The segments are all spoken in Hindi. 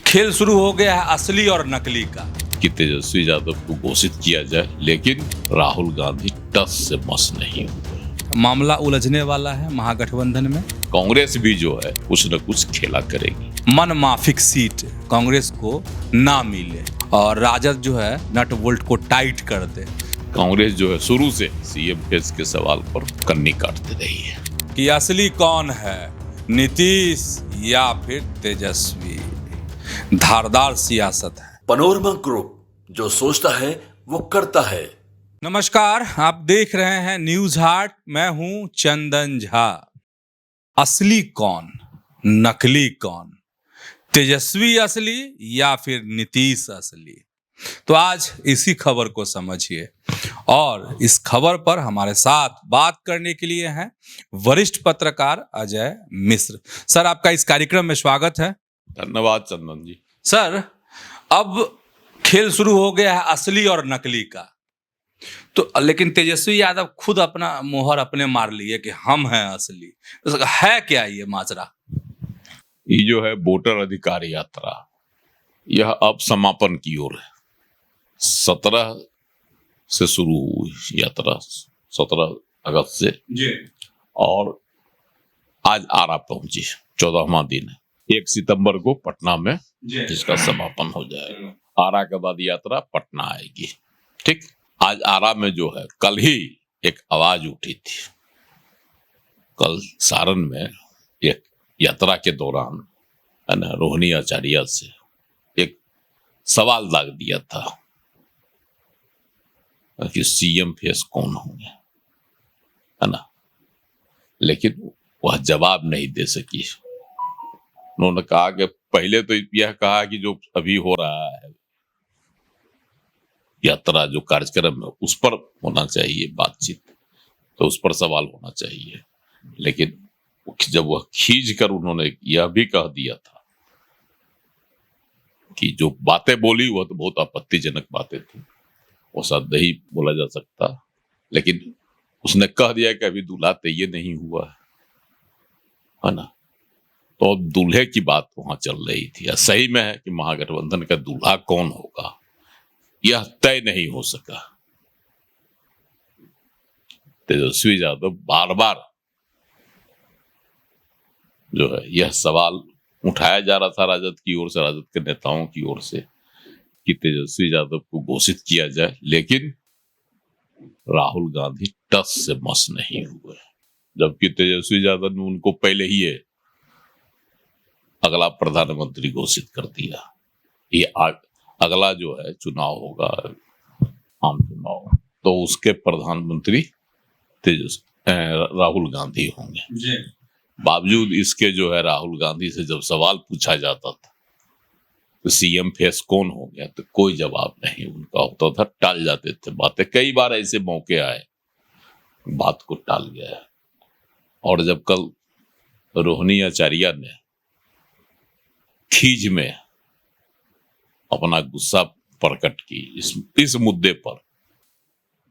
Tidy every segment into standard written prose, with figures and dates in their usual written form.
खेल शुरू हो गया है असली और नकली का। कि तेजस्वी यादव को घोषित किया जाए, लेकिन राहुल गांधी टस से मस नहीं हुए। मामला उलझने वाला है महागठबंधन में। कांग्रेस भी जो है कुछ न कुछ खेला करेगी। मन माफिक सीट कांग्रेस को ना मिले और राजद जो है नट बोल्ट को टाइट कर दे। कांग्रेस जो है शुरू से सीएम फेस के सवाल पर कन्नी काटती रही है कि असली कौन है, नीतीश या फिर तेजस्वी। धारदार सियासत है। पनोरमा ग्रुप, जो सोचता है वो करता है। नमस्कार, आप देख रहे हैं न्यूज हार्ट। मैं हूं चंदन झा। असली कौन, नकली कौन, तेजस्वी असली या फिर नीतीश असली? तो आज इसी खबर को समझिए और इस खबर पर हमारे साथ बात करने के लिए हैं वरिष्ठ पत्रकार अजय मिश्र। सर, आपका इस कार्यक्रम में स्वागत है। धन्यवाद चंदन जी। सर, अब खेल शुरू हो गया है असली और नकली का। तो लेकिन तेजस्वी यादव खुद अपना मोहर अपने मार लिए कि हम हैं असली। तो है क्या ये माजरा? ये जो है वोटर अधिकार यात्रा, यह अब समापन की ओर है। 17 से शुरू हुई यात्रा, 17 अगस्त से जी। और आज आरा पहुंची, 14वां दिन है। 1 सितंबर को पटना में इसका समापन हो जाएगा। आरा के बाद यात्रा पटना आएगी। ठीक, आज आरा में जो है कल ही एक आवाज उठी थी। कल सारण में एक यात्रा के दौरान है ना, रोहिणी आचार्य से एक सवाल दाग दिया था कि सीएम फेस कौन होंगे, है ना, लेकिन वह जवाब नहीं दे सकी। उन्होंने कहा कि पहले तो यह कहा कि जो अभी हो रहा है यात्रा, जो कार्यक्रम है, उस पर होना चाहिए बातचीत, तो उस पर सवाल होना चाहिए। लेकिन जब वह खींच कर उन्होंने यह भी कह दिया था कि जो बातें बोली वह तो बहुत आपत्तिजनक बातें थी, वो सब नहीं बोला जा सकता, लेकिन उसने कह दिया कि अभी दूल्हा तैयार नहीं हुआ है ना। तो अब दूल्हे की बात वहां चल रही थी। सही में है कि महागठबंधन का दूल्हा कौन होगा यह तय नहीं हो सका। तेजस्वी यादव बार बार जो है यह सवाल उठाया जा रहा था राजद की ओर से, राजद के नेताओं की ओर से, कि तेजस्वी यादव को घोषित किया जाए, लेकिन राहुल गांधी टस से मस नहीं हुए। जबकि तेजस्वी यादव ने उनको पहले ही अगला प्रधानमंत्री घोषित कर दिया। ये अगला जो है चुनाव होगा, आम चुनाव, तो उसके प्रधानमंत्री राहुल गांधी होंगे। बावजूद इसके जो है राहुल गांधी से जब सवाल पूछा जाता था तो सीएम फेस कौन हो गया, तो कोई जवाब नहीं उनका होता था, टाल जाते थे बातें। कई बार ऐसे मौके आए, बात को टाल गया। और जब कल रोहिणी आचार्य ने खीज में अपना गुस्सा प्रकट की इस मुद्दे पर,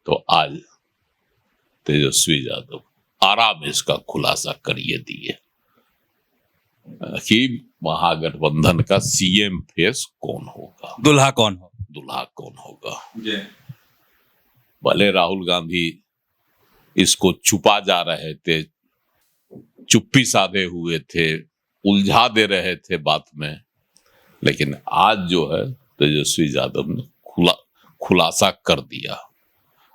तो आज तेजस्वी यादव आराम इसका खुलासा करिए दिए कि महागठबंधन का सीएम फेस कौन होगा, दूल्हा कौन हो, दूल्हा कौन होगा। भले राहुल गांधी इसको छुपा जा रहे थे, चुप्पी साधे हुए थे, उलझा दे रहे थे बात में, लेकिन आज जो है तेजस्वी यादव ने खुलासा कर दिया।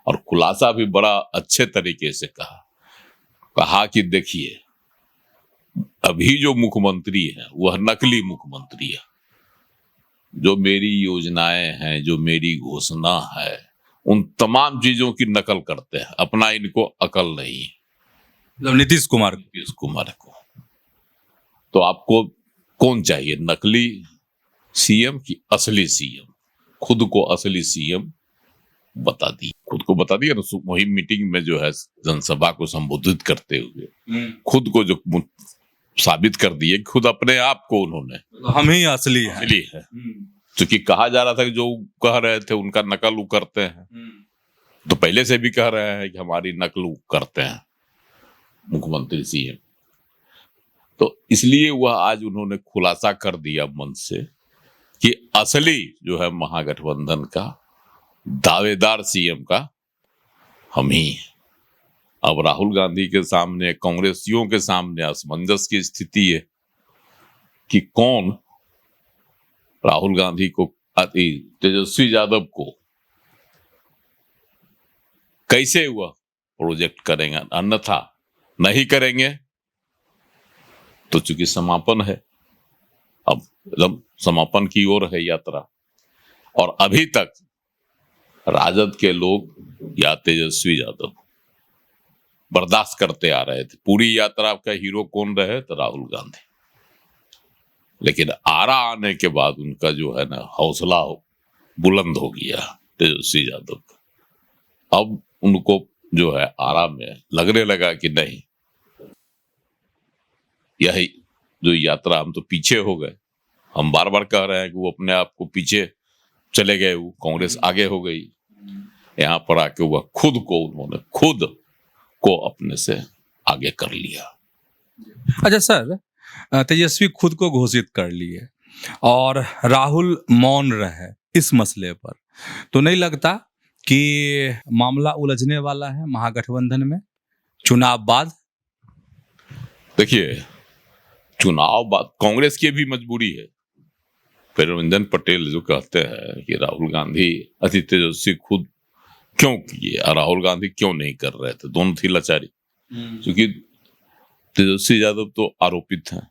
और खुलासा भी बड़ा अच्छे तरीके से कहा कि देखिए, अभी जो मुख्यमंत्री है वह नकली मुख्यमंत्री है। जो मेरी योजनाएं हैं, जो मेरी घोषणा है, उन तमाम चीजों की नकल करते हैं, अपना इनको अकल नहीं। नीतीश कुमार को तो आपको कौन चाहिए, नकली सीएम की असली सीएम? खुद को असली सीएम बता दी, खुद को बता दिया ना। मुहिम मीटिंग में जो है जनसभा को संबोधित करते हुए खुद को जो साबित कर दिए, खुद अपने आप को उन्होंने, हम ही असली है। क्योंकि कहा जा रहा था कि जो कह रहे थे उनका नकल वो करते हैं, तो पहले से भी कह रहे हैं कि हमारी नकल वो करते हैं मुख्यमंत्री सीएम। तो इसलिए वह आज उन्होंने खुलासा कर दिया मन से कि असली जो है महागठबंधन का दावेदार सीएम का हम ही हैं। अब राहुल गांधी के सामने, कांग्रेसियों के सामने असमंजस की स्थिति है कि कौन राहुल गांधी को, तेजस्वी यादव को कैसे हुआ प्रोजेक्ट करेंगे, अन्यथा नहीं करेंगे तो चूंकि समापन है, अब एकदम समापन की ओर है यात्रा। और अभी तक राजद के लोग या तेजस्वी यादव बर्दाश्त करते आ रहे थे। पूरी यात्रा का हीरो कौन रहे? तो राहुल गांधी। लेकिन आरा आने के बाद उनका जो है ना हौसला बुलंद हो गया तेजस्वी यादव का। अब उनको जो है आरा में लगने लगा कि नहीं, यही जो यात्रा, हम तो पीछे हो गए। हम बार बार कह रहे हैं कि वो अपने आप को पीछे चले गए, वो कांग्रेस आगे हो गई। यहाँ पर आके वह उन्होंने खुद को अपने से आगे कर लिया। अच्छा सर, तेजस्वी खुद को घोषित कर लिए और राहुल मौन रहे इस मसले पर, तो नहीं लगता कि मामला उलझने वाला है महागठबंधन में चुनाव बाद? देखिए, चुनाव बाद कांग्रेस की भी मजबूरी है। रंजन पटेल जो कहते हैं कि राहुल गांधी तेजस्वी खुद क्यों किए और राहुल गांधी क्यों नहीं कर रहे थे, दोनों थी लाचारी। क्योंकि तेजस्वी यादव तो आरोपित हैं,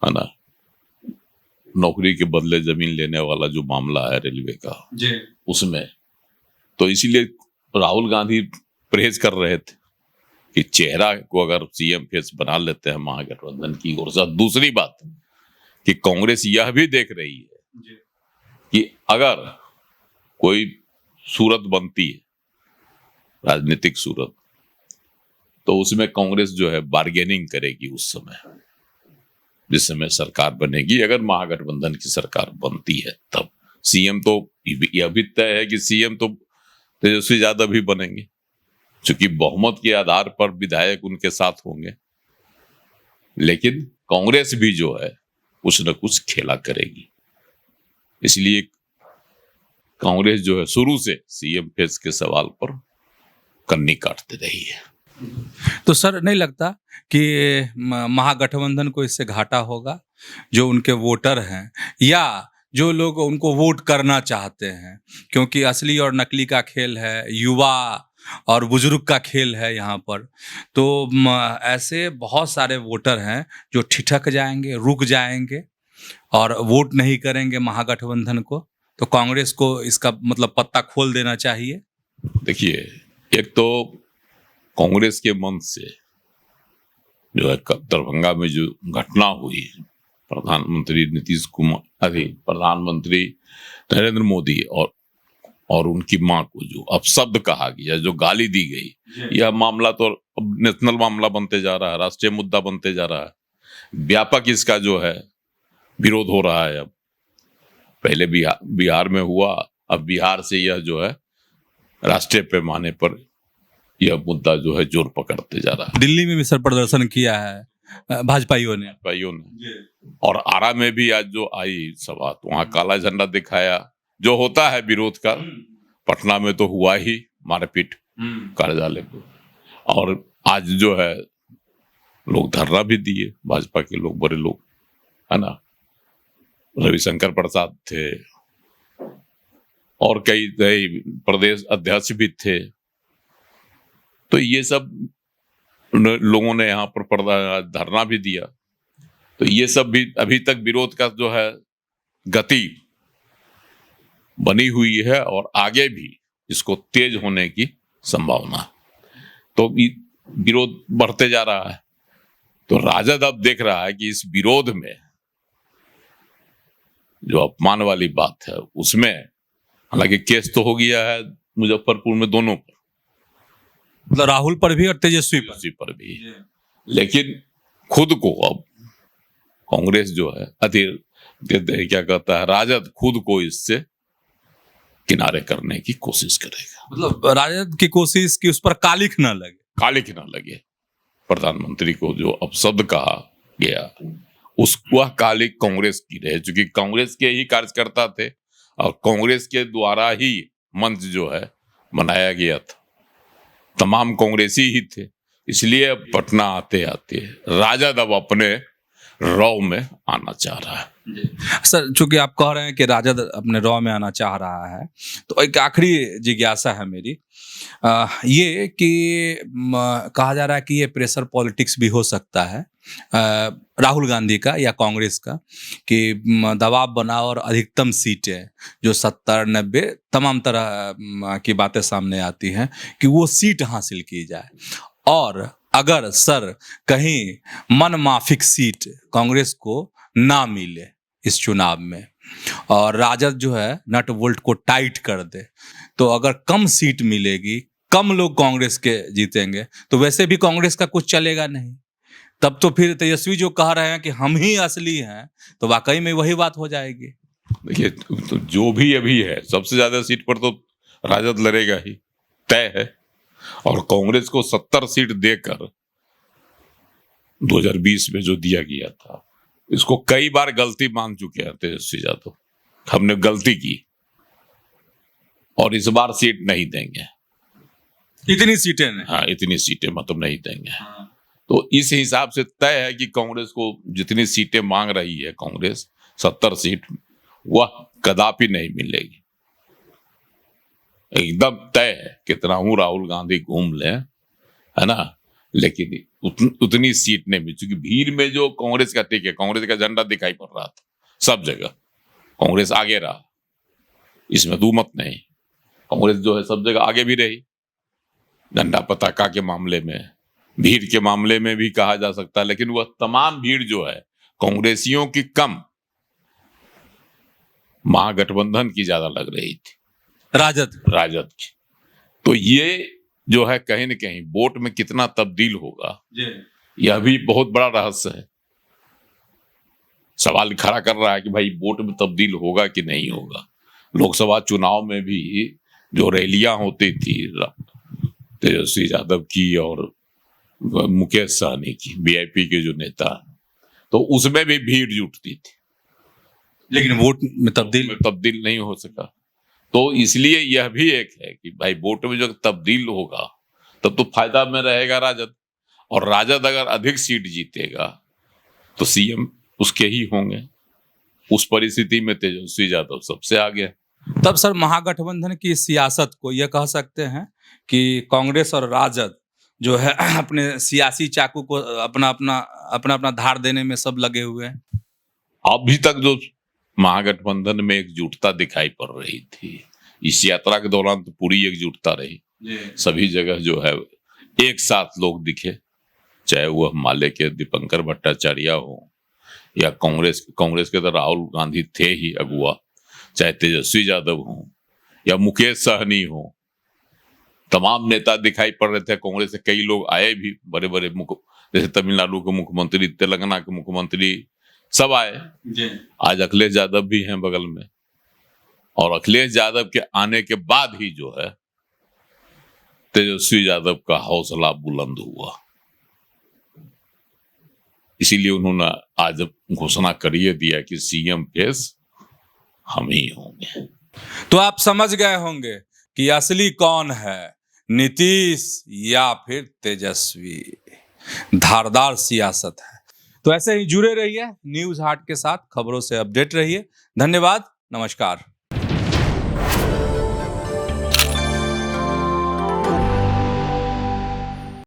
है ना, नौकरी के बदले जमीन लेने वाला जो मामला है रेलवे का उसमें, तो इसीलिए राहुल गांधी परहेज कर रहे थे कि चेहरा को अगर सीएम फेस बना लेते हैं महागठबंधन की ओर से। दूसरी बात कि कांग्रेस यह भी देख रही है कि अगर कोई सूरत बनती है, राजनीतिक सूरत, तो उसमें कांग्रेस जो है बार्गेनिंग करेगी उस समय, जिस समय सरकार बनेगी। अगर महागठबंधन की सरकार बनती है तब सीएम तो यह भी तय है कि सीएम तो तेजस्वी यादव ही बनेंगे, क्योंकि बहुमत के आधार पर विधायक उनके साथ होंगे। लेकिन कांग्रेस भी जो है कुछ न कुछ खेला करेगी, इसलिए कांग्रेस जो है शुरू से सीएम फेस के सवाल पर कन्नी काटते रही है। तो सर, नहीं लगता कि महागठबंधन को इससे घाटा होगा? जो उनके वोटर हैं या जो लोग उनको वोट करना चाहते हैं, क्योंकि असली और नकली का खेल है, युवा और बुजुर्ग का खेल है यहाँ पर, तो ऐसे बहुत सारे वोटर हैं जो ठिठक जाएंगे, रुक जाएंगे और वोट नहीं करेंगे महागठबंधन को। तो कांग्रेस को इसका मतलब पत्ता खोल देना चाहिए। देखिए, एक तो कांग्रेस के मन से जो है दरभंगा में जो घटना हुई, प्रधानमंत्री नीतीश कुमार, प्रधानमंत्री नरेंद्र मोदी और उनकी मां को जो अपशब्द कहा गया, जो गाली दी गई, यह मामला तो अब नेशनल मामला बनते जा रहा है, राष्ट्रीय मुद्दा बनते जा रहा है। व्यापक इसका जो है विरोध हो रहा है। अब पहले बिहार में हुआ, अब बिहार से यह जो है राष्ट्रीय पैमाने पर यह मुद्दा जो है जोर पकड़ते जा रहा है। दिल्ली में भी सर प्रदर्शन किया है भाजपाइयों ने। और आरा में भी आज जो आई सभा, तो वहां काला झंडा दिखाया, जो होता है विरोध का। पटना में तो हुआ ही मारपीट कार्यालय को, और आज जो है लोग धरना भी दिए, भाजपा के लोग, बड़े लोग, है ना, रविशंकर प्रसाद थे और कई प्रदेश अध्यक्ष भी थे। तो ये सब लोगों ने यहाँ पर धरना भी दिया। तो ये सब भी अभी तक विरोध का जो है गति बनी हुई है और आगे भी इसको तेज होने की संभावना। तो विरोध बढ़ते जा रहा है। तो राजद अब देख रहा है कि इस विरोध में जो अपमान वाली बात है, उसमें हालांकि केस तो हो गया है मुजफ्फरपुर में दोनों पर, मतलब राहुल पर भी और तेजस्वी पर भी, लेकिन खुद को अब कांग्रेस जो है क्या कहता है, राजद खुद को इससे किनारे करने की कोशिश करेगा। मतलब राजद की कोशिश कि उस पर कालिख ना लगे। प्रधानमंत्री को जो अपशब्द कहा गया, वह काली कांग्रेस की रहे, क्योंकि कांग्रेस के ही कार्यकर्ता थे और कांग्रेस के द्वारा ही मंच जो है बनाया गया था, तमाम कांग्रेसी ही थे। इसलिए अब पटना आते आते राजद अब अपने रौ में आना चाह रहा है। सर, चूंकि आप कह रहे हैं कि राजद अपने रॉ में आना चाह रहा है, तो एक आखिरी जिज्ञासा है मेरी, ये कि कहा जा रहा है कि ये प्रेशर पॉलिटिक्स भी हो सकता है राहुल गांधी का या कांग्रेस का, कि दबाव बनाओ और अधिकतम सीटें जो 70-90 तमाम तरह की बातें सामने आती हैं कि वो सीट हासिल की जाए, और अगर सर कहीं मन माफिक सीट कांग्रेस को ना मिले इस चुनाव में और राजद जो है नट बोल्ट को टाइट कर दे, तो अगर कम सीट मिलेगी, कम लोग कांग्रेस के जीतेंगे, तो वैसे भी कांग्रेस का कुछ चलेगा नहीं। तब तो फिर तेजस्वी जो कह रहे हैं कि हम ही असली हैं, तो वाकई में वही बात हो जाएगी। देखिए, तो जो भी अभी है सबसे ज्यादा सीट पर तो राजद लड़ेगा ही, तय है। और कांग्रेस को 70 सीट देकर 2020 में जो दिया गया था, इसको कई बार गलती मान चुके हैं तेजस्वी यादव, हमने गलती की और इस बार सीट नहीं देंगे, इतनी सीटें नहीं। हाँ, इतनी सीटें मतलब नहीं देंगे। तो इस हिसाब से तय है कि कांग्रेस को जितनी सीटें मांग रही है कांग्रेस 70 सीट, वह कदापि नहीं मिलेगी, एकदम तय है। कितना हूं राहुल गांधी घूम ले, है ना, लेकिन उतनी सीट नहीं मिली, क्योंकि भीड़ में जो कांग्रेस का टिके, कांग्रेस का झंडा दिखाई पड़ रहा था सब जगह, कांग्रेस आगे रहा, इसमें दुमत नहीं। कांग्रेस जो है सब जगह आगे भी रही, झंडा पताका के मामले में, भीड़ के मामले में भी कहा जा सकता है, लेकिन वह तमाम भीड़ जो है कांग्रेसियों की कम, महागठबंधन की ज्यादा लग रही थी, राजद की। तो ये जो है कहीं न कहीं वोट में कितना तब्दील होगा, यह भी बहुत बड़ा रहस्य है। सवाल खड़ा कर रहा है कि भाई वोट में तब्दील होगा कि नहीं होगा। लोकसभा चुनाव में भी जो रैलियां होती थी तेजस्वी यादव की और मुकेश सहनी की, वीआईपी के जो नेता, तो उसमें भी भीड़ जुटती थी, लेकिन वोट में तब्दील नहीं हो सका। तो इसलिए यह भी एक है कि भाई वोट में जो तब्दील होगा तब तो फायदा में रहेगा राजद, और राजद अगर अधिक सीट जीतेगा तो सीएम उसके ही होंगे। उस परिस्थिति में तेजस्वी यादव सबसे आगे है। तब सर महागठबंधन की सियासत को यह कह सकते हैं कि कांग्रेस और राजद जो है अपने सियासी चाकू को अपना अपना धार देने में सब लगे हुए हैं। अभी तक जो महागठबंधन में एकजुटता दिखाई पड़ रही थी, इस यात्रा के दौरान तो पूरी एकजुटता रही, सभी जगह जो है एक साथ लोग दिखे, चाहे वह माले के दीपंकर भट्टाचार्य हो या कांग्रेस के तो राहुल गांधी थे ही अगुआ, चाहे तेजस्वी यादव हो या मुकेश सहनी हो, तमाम नेता दिखाई पड़ रहे थे। कांग्रेस से कई लोग आए भी, बड़े बड़े जैसे तमिलनाडु के मुख्यमंत्री, तेलंगाना के मुख्यमंत्री, सब आए। आज अखिलेश यादव भी हैं बगल में, और अखिलेश यादव के आने के बाद ही जो है तेजस्वी यादव का हौसला बुलंद हुआ, इसीलिए उन्होंने आज घोषणा कर दिया कि सीएम फेस हम ही होंगे। तो आप समझ गए होंगे कि असली कौन है, नीतीश या फिर तेजस्वी। धारदार सियासत है। तो ऐसे ही जुड़े रहिए न्यूज़ हाट के साथ, खबरों से अपडेट रहिए। धन्यवाद, नमस्कार।